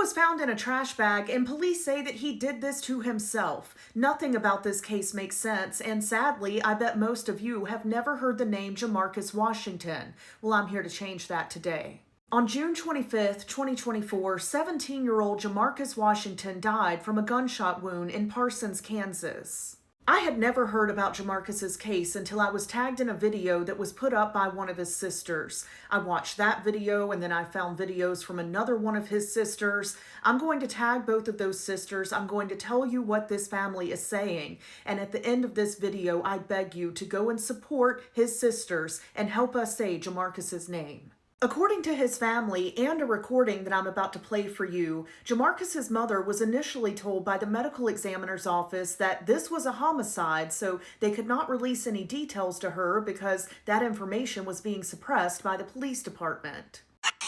was found in a trash bag, and police say that he did this to himself. Nothing about this case makes sense, and sadly, I bet most of you have never heard the name JahMarcus Washington. Well, I'm here to change that today. On June 25th, 2024, 17-year-old JahMarcus Washington died from a gunshot wound in Parsons, Kansas. I had never heard about JahMarcus's case until I was tagged in a video that was put up by one of his sisters. I watched that video and then I found videos from another one of his sisters. I'm going to tag both of those sisters. I'm going to tell you what this family is saying. And at the end of this video, I beg you to go and support his sisters and help us say JahMarcus's name. According to his family and a recording that I'm about to play for you, JahMarcus's mother was initially told by the medical examiner's office that this was a homicide, so they could not release any details to her because that information was being suppressed by the police department. It's a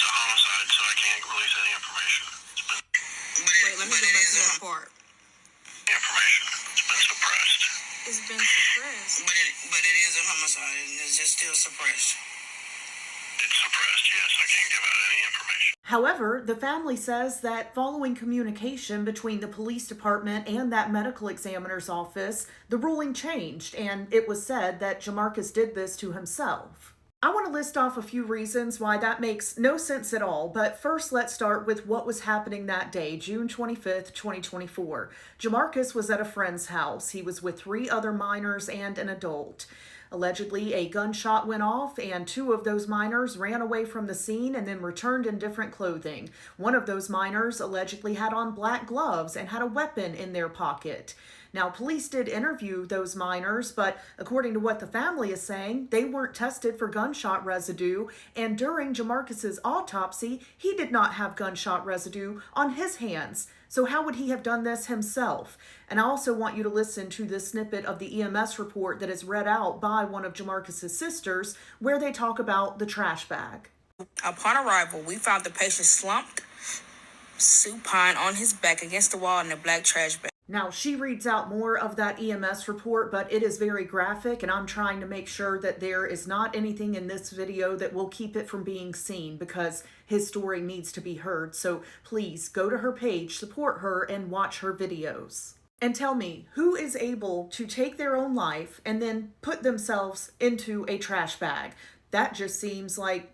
homicide, so I can't release any information. Wait, let me go back to that part. Information. It's been suppressed. It's been suppressed. But it is a homicide, and it's just still suppressed. It's suppressed, yes. I can't give out any information. However, the family says that following communication between the police department and that medical examiner's office, the ruling changed, and it was said that JahMarcus did this to himself. I want to list off a few reasons why that makes no sense at all, but first let's start with what was happening that day, June 25th, 2024. JahMarcus was at a friend's house. He was with 3 other minors and an adult. Allegedly, a gunshot went off and 2 of those minors ran away from the scene and then returned in different clothing. One of those minors allegedly had on black gloves and had a weapon in their pocket. Now, police did interview those minors, but according to what the family is saying, they weren't tested for gunshot residue, and during JahMarcus's autopsy, he did not have gunshot residue on his hands. So how would he have done this himself? And I also want you to listen to this snippet of the EMS report that is read out by one of JahMarcus's sisters, where they talk about the trash bag. Upon arrival, we found the patient slumped, supine on his back against the wall in a black trash bag. Now, she reads out more of that EMS report, but it is very graphic, and I'm trying to make sure that there is not anything in this video that will keep it from being seen because his story needs to be heard. So please go to her page, support her, and watch her videos. And tell me, who is able to take their own life and then put themselves into a trash bag? That just seems like,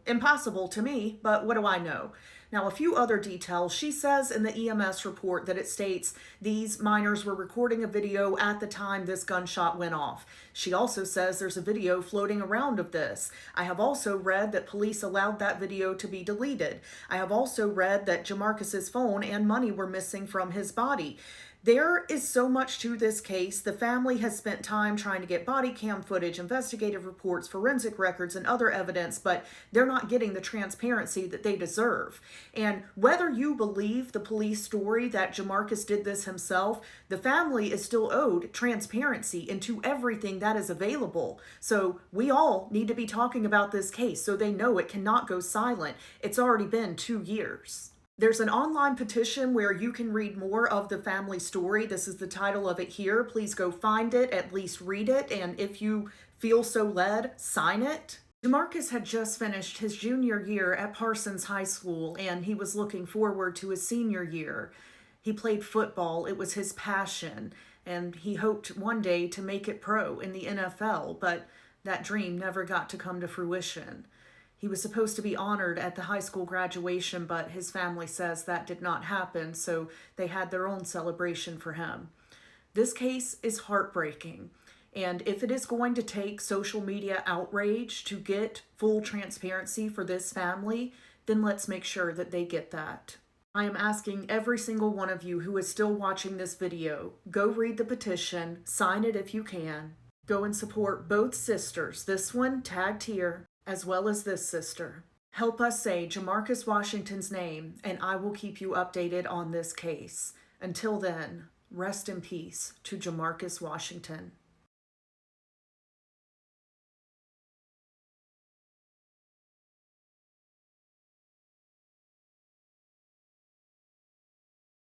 impossible to me, but what do I know? Now, a few other details. She says in the EMS report that it states these minors were recording a video at the time this gunshot went off. She also says there's a video floating around of this. I have also read that police allowed that video to be deleted. I have also read that JahMarcus's phone and money were missing from his body. There is so much to this case. The family has spent time trying to get body cam footage, investigative reports, forensic records, and other evidence, but they're not getting the transparency that they deserve. And whether you believe the police story that JahMarcus did this himself, the family is still owed transparency into everything that is available. So we all need to be talking about this case so they know it cannot go silent. It's already been 2 years. There's an online petition where you can read more of the family story. This is the title of it here. Please go find it, at least read it, and if you feel so led, sign it. JahMarcus had just finished his junior year at Parsons High School, and he was looking forward to his senior year. He played football. It was his passion, and he hoped one day to make it pro in the NFL, but that dream never got to come to fruition. He was supposed to be honored at the high school graduation, but his family says that did not happen, so they had their own celebration for him. This case is heartbreaking, and if it is going to take social media outrage to get full transparency for this family, then let's make sure that they get that. I am asking every single one of you who is still watching this video, go read the petition, sign it if you can. Go and support both sisters, this one tagged here, as well as this sister. Help us say JahMarcus Washington's name, and I will keep you updated on this case. Until then, rest in peace to JahMarcus Washington.